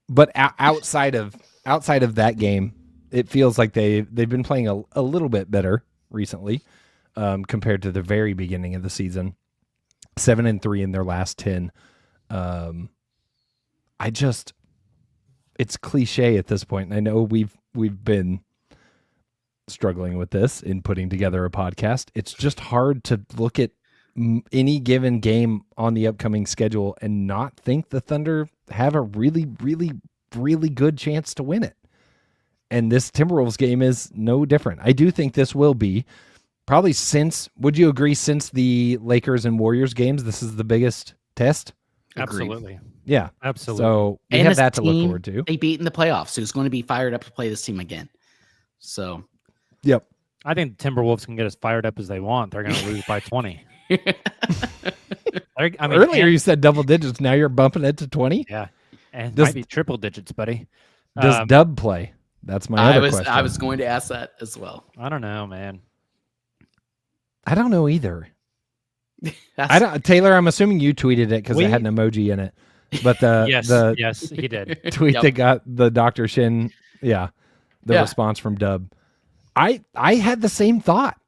But outside of that game, it feels like they've been playing a little bit better recently compared to the very beginning of the season. 7-3 in their last 10. It's cliche at this point. And I know we've been struggling with this in putting together a podcast. It's just hard to look at any given game on the upcoming schedule and not think the Thunder have a really, really, really good chance to win it. And this Timberwolves game is no different. I do think this will be probably would you agree, since the Lakers and Warriors games, this is the biggest test? Absolutely. Yeah. Absolutely. So we have that to look forward to. They beat in the playoffs, who's going to be fired up to play this team again. So, yep. I think the Timberwolves can get as fired up as they want. They're going to lose by 20. Earlier you said double digits. Now you're bumping it to 20? Yeah. And it might be triple digits, buddy. Does Dub play? That's my other question. I was going to ask that as well. I don't know, man. I don't know either. Taylor, I'm assuming you tweeted it because it had an emoji in it. But yes, he did. Tweet that got the Dr. Shin, response from Dub. I had the same thought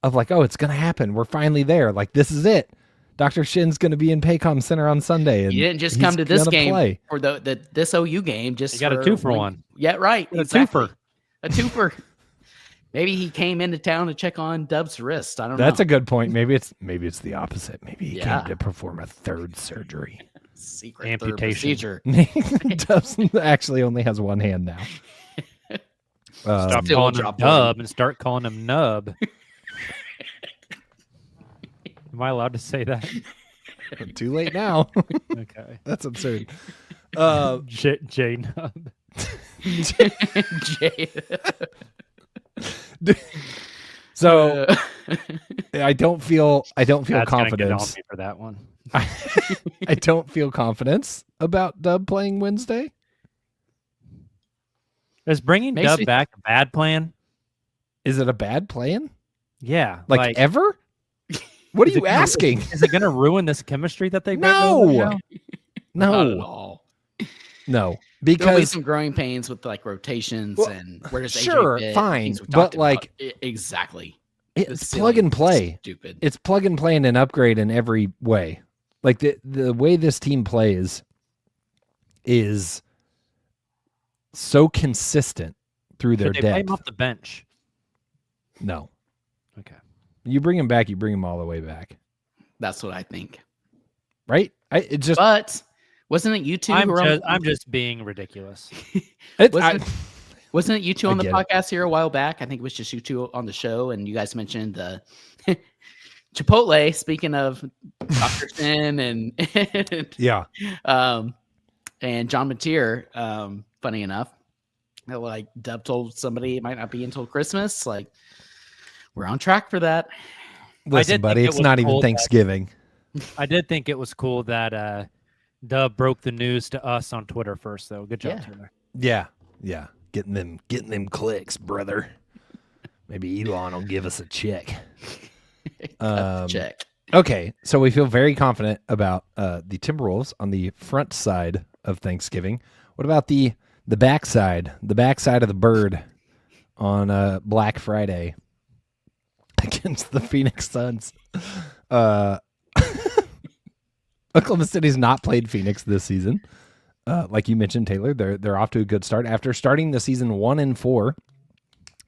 of like, oh, it's gonna happen. We're finally there. Like, this is it. Dr. Shin's gonna be in Paycom Center on Sunday. And you didn't just come to this game play. or this OU game. Just you got a 2-for-1. Yeah, right. Exactly. A twofer. Maybe he came into town to check on Dub's wrist. I don't know. That's a good point. Maybe it's the opposite. Maybe he came to perform a third surgery. Secret amputation procedure. Dubs actually only has one hand now. Stop calling him Dub and start calling him Nub. Am I allowed to say that? Too late now. Okay. That's absurd. J Nub. Jay. So I don't feel That's confidence get on me for that one. I don't feel confidence about Dub playing Wednesday. Is bringing Dub back a bad plan? Is it a bad plan? Yeah. Like ever? What are you asking? Is it going to ruin this chemistry that they've got No. going Not at all. No. There'll be Because some growing pains with like rotations and where does AJ sure, fit, fine, things we've but talked like about. Exactly. it's plug and play. Stupid. It's plug and play and an upgrade in every way. Like the way this team plays is so consistent through their Should they play depth. him off the bench? No. Okay. You bring him back, you bring him all the way back. That's what I think. Right? But wasn't it you two? I'm just being ridiculous. Wasn't it you two on the get podcast here a while back? I think it was just you two on the show, and you guys mentioned the Chipotle. Speaking of Dr. Sin and Yeah. and John Mateer, funny enough, Like Dub told somebody it might not be until Christmas. Like, we're on track for that. Listen, buddy, it it's was not even cool that- Thanksgiving. I did think it was cool that Dub broke the news to us on Twitter first, though. Good job, Yeah. Taylor. Yeah. Getting them clicks, brother. Maybe Elon will give us a check. Check. Okay, so we feel very confident about the Timberwolves on the front side of Thanksgiving. What about the backside? The backside of the bird on Black Friday against the Phoenix Suns. Oklahoma City's not played Phoenix this season. Like you mentioned, Taylor, they're off to a good start. After starting the season 1-4,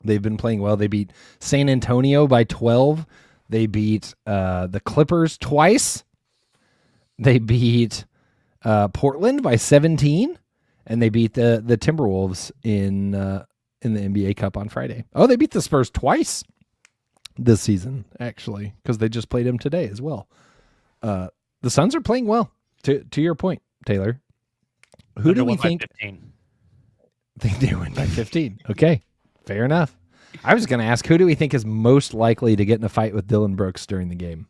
they've been playing well. They beat San Antonio by 12. They beat the Clippers twice. They beat Portland by 17, and they beat the Timberwolves in the NBA Cup on Friday. Oh, they beat the Spurs twice this season, actually, because they just played them today as well. The Suns are playing well. To your point, Taylor, who do we think? 15. Think they win by 15. Okay, fair enough. I was going to ask, who do we think is most likely to get in a fight with Dylan Brooks during the game?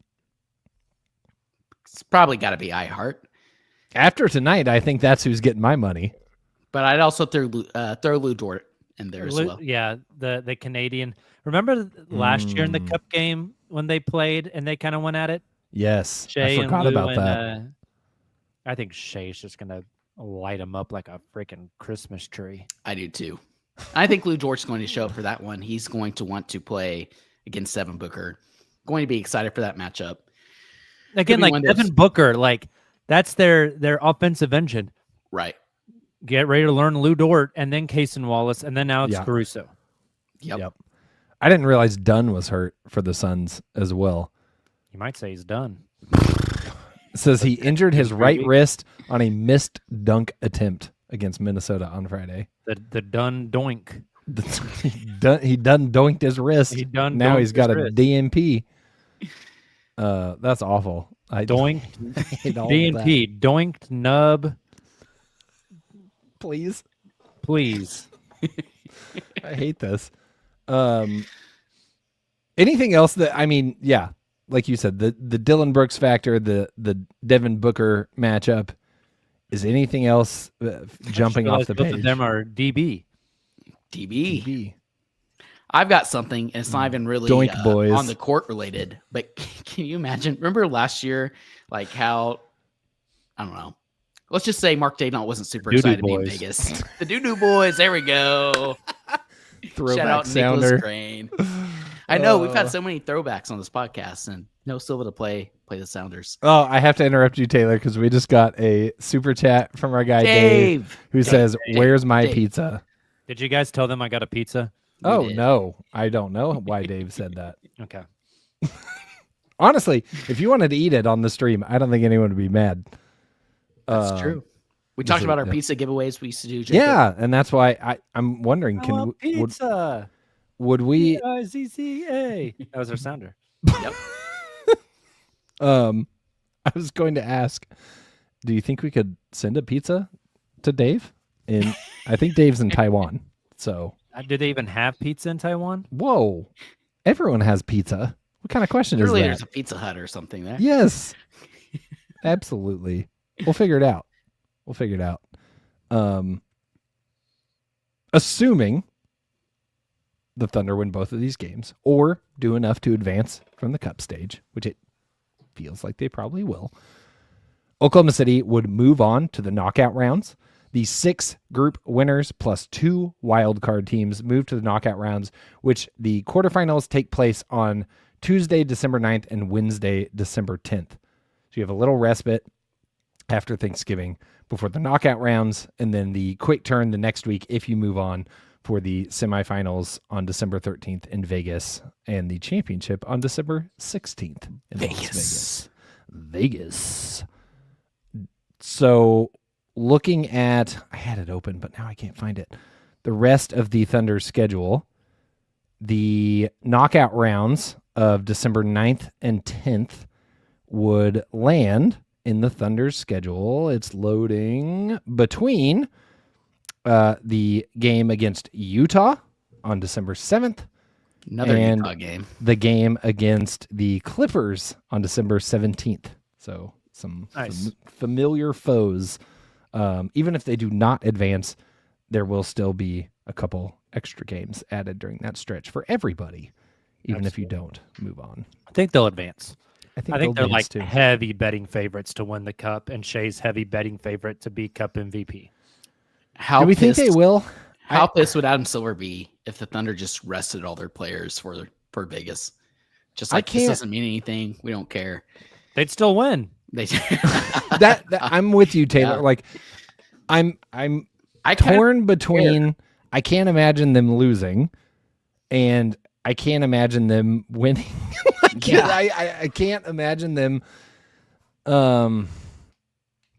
It's probably got to be iHeart. After tonight, I think that's who's getting my money. But I'd also throw Lou Dort in there as well. Yeah, the Canadian. Remember last year in the Cup game when they played and they kind of went at it? Yes, Shai I forgot and Lou about that. I think Shai's just going to light him up like a freaking Christmas tree. I do too. I think Lou Dort's going to show up for that one. He's going to want to play against Devin Booker. Going to be excited for that matchup. Again, like Devin Booker, like that's their offensive engine. Right. Get ready to learn Lou Dort and then Cason Wallace and then now it's Caruso. Yep. I didn't realize Dunn was hurt for the Suns as well. You might say he's done. It says he injured his right wrist on a missed dunk attempt against Minnesota on Friday. The done doink. He done doinked his wrist. Now he's got a DNP. That's awful. Doinked. DNP. Doinked nub. Please. I hate this. Anything else that, I mean, yeah, like you said, the Dylan Brooks factor, the Devin Booker matchup. Is anything else jumping off the page? Both of them are DB. DB. I've got something, and it's not even really Doink boys. On the court related, but can you imagine? Remember last year, like how, I don't know. Let's just say Mark Daydon wasn't super excited to be in Vegas. The Doo-Doo Boys. There we go. Throwback Shout out sounder. Nicholas Crane. I know we've had so many throwbacks on this podcast, and no Silva to play the Sounders. Oh, I have to interrupt you, Taylor, because we just got a super chat from our guy Dave who says, "Where's my pizza?" Did you guys tell them I got a pizza? Oh no, I don't know why Dave said that. Okay. Honestly, if you wanted to eat it on the stream, I don't think anyone would be mad. That's true. We talked about our pizza giveaways we used to do. Jacob. Yeah, and that's why I'm wondering, pizza. Would we? Pizza. That was our sounder. Yep. I was going to ask, do you think we could send a pizza to Dave? I think Dave's in Taiwan. So, do they even have pizza in Taiwan? Whoa, everyone has pizza. What kind of question Surely is that? there's a Pizza Hut or something there. Yes, absolutely. We'll figure it out. Assuming the Thunder win both of these games or do enough to advance from the cup stage, which it feels like they probably will, Oklahoma City would move on to the knockout rounds. The 6 group winners plus 2 wild card teams move to the knockout rounds, which the quarterfinals take place on Tuesday, December 9th and Wednesday, December 10th. So you have a little respite after Thanksgiving before the knockout rounds, and then the quick turn the next week if you move on for the semifinals on December 13th in Vegas and the championship on December 16th in Las Vegas. So looking at, I had it open, but now I can't find it. The rest of the Thunder schedule, the knockout rounds of December 9th and 10th would land in the Thunder's schedule. It's loading between the game against Utah on December 7th. Another and Utah game. The game against the Clippers on December 17th. So some familiar foes. Even if they do not advance, there will still be a couple extra games added during that stretch for everybody, even if you don't move on. I think they'll advance. I think they're they'll like advance, too. heavy betting favorites to win the cup, and Shai's heavy betting favorite to be cup MVP. How Do we think they will? How pissed would Adam Silver be if the Thunder just rested all their players for Vegas? Just like, this doesn't mean anything. We don't care. They'd still win. That I'm with you, Taylor. Yeah. Like, I'm torn between. I can't imagine them losing, and I can't imagine them winning. I can't imagine them.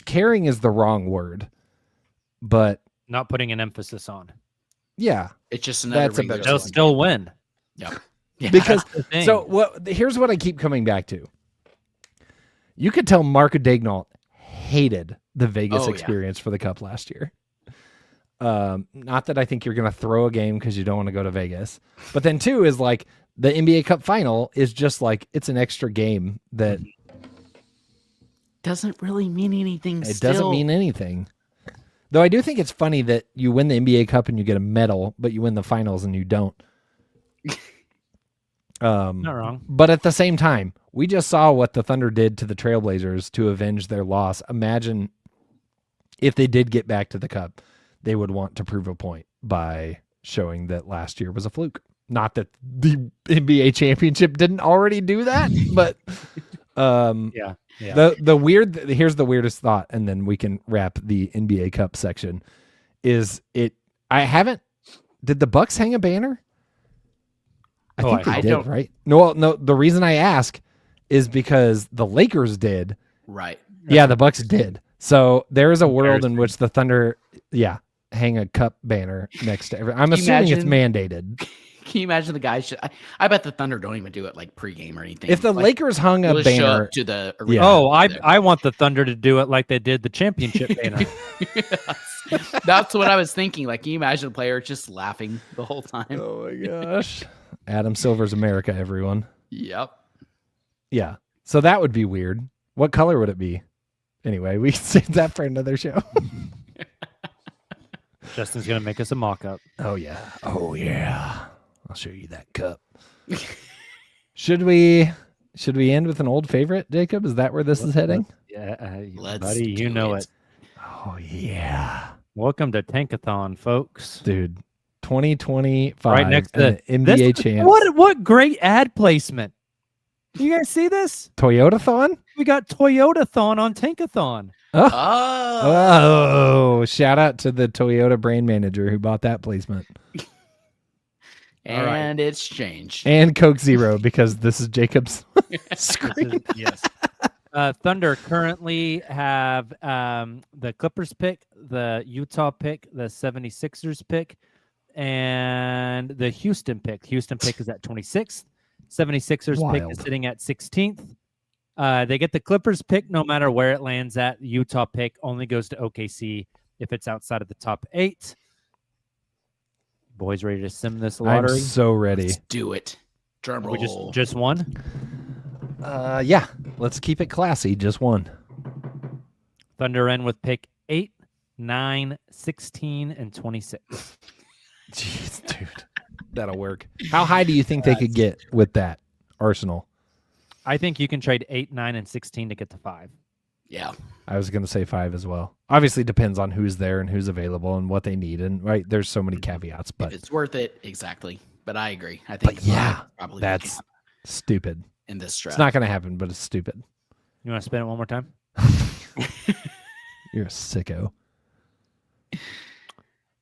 Caring is the wrong word, but Not putting an emphasis on. yeah, It's just another. They'll still win. Yeah. Yeah. because the thing. so here's what I keep coming back to. You could tell Mark Daignault hated the Vegas experience for the Cup last year. Not that I think you're going to throw a game because you don't want to go to Vegas, but then two is like the NBA Cup final is just like it's an extra game that doesn't really mean anything. it doesn't mean anything. Though I do think it's funny that you win the NBA Cup and you get a medal, but you win the finals and you don't. Not wrong. But at the same time, we just saw what the Thunder did to the Trailblazers to avenge their loss. Imagine if they did get back to the Cup, they would want to prove a point by showing that last year was a fluke. Not that the NBA championship didn't already do that, but Yeah. here's the weirdest thought, and then we can wrap the NBA Cup section. Did the Bucks hang a banner? I think they did, right? No. The reason I ask is because the Lakers did. Right. Yeah, the Bucks did. So there is a world in which the Thunder, hang a cup banner next to I'm assuming it's mandated. Can you imagine the guys? I bet the Thunder don't even do it like pregame or anything. If the Lakers hung a they'll just show banner up to the Yeah. Oh, I want the Thunder to do it like they did the championship banner. That's what I was thinking. Like, can you imagine a player just laughing the whole time? Oh my gosh. Adam Silver's America, everyone. Yep. Yeah. So that would be weird. What color would it be? Anyway, we can save that for another show. Justin's gonna make us a mock-up. Oh yeah. I'll show you that cup. Should we end with an old favorite, Jacob? Is that where this is heading? Yeah, Let's buddy, you do know it. it. Oh yeah. Welcome to Tankathon, folks. Dude, 2025 Right next to and the NBA this, champs. What great ad placement. You guys see this? Toyotathon? We got Toyotathon on Tankathon. Oh, shout out to the Toyota brand manager who bought that placement. And it's changed. And Coke Zero, because this is Jacob's screen. Yes. Thunder currently have the Clippers pick, the Utah pick, the 76ers pick, and the Houston pick. Houston pick is at 26th. 76ers pick is sitting at 16th. They get the Clippers pick no matter where it lands at. The Utah pick only goes to OKC if it's outside of the top 8. Boys ready to sim this lottery? I'm so ready. Let's do it. Drum roll. We just one? Yeah. Let's keep it classy. Just one. Thunder in with pick 8, 9, 16, and 26. Jeez, dude. That'll work. How high do you think they could get with that arsenal? I think you can trade 8, 9, and 16 to get to 5. Yeah. I was going to say 5 as well. Obviously, depends on who's there and who's available and what they need. And right, there's so many caveats, but If it's worth it, exactly. But I agree. I think probably that's stupid. in this draft. It's not going to happen, but it's stupid. You want to spin it one more time? You're a sicko.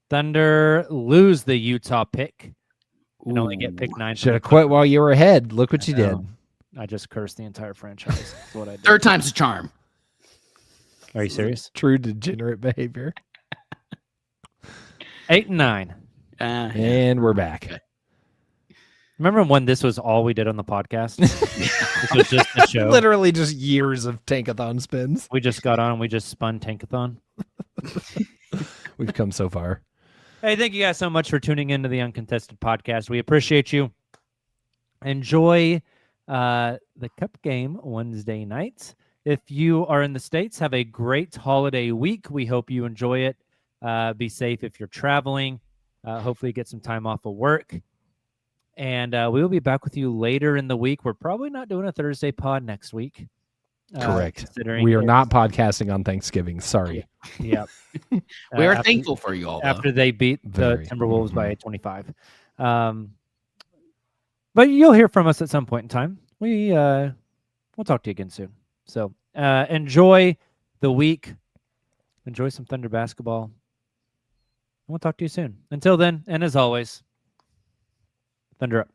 Thunder lose the Utah pick and only get pick 9. Should have quit while you were ahead. Look what you did. I just cursed the entire franchise. That's what I did. Third time's a charm. Are you serious? True degenerate behavior. 8 and 9. And we're back. Okay. Remember when this was all we did on the podcast? This was just the show. Literally just years of Tankathon spins. We just got on and we just spun Tankathon. We've come so far. Hey, thank you guys so much for tuning into the Uncontested Podcast. We appreciate you. Enjoy the Cup game Wednesday nights. If you are in the States, have a great holiday week. We hope you enjoy it. Be safe if you're traveling. Hopefully get some time off of work. And we will be back with you later in the week. We're probably not doing a Thursday pod next week. Correct. We are not podcasting on Thanksgiving. Sorry. Yeah. We are thankful for you all, though. After they beat the Timberwolves by 25. But you'll hear from us at some point in time. We'll talk to you again soon. So enjoy the week. Enjoy some Thunder basketball. We'll talk to you soon. Until then, and as always, Thunder up.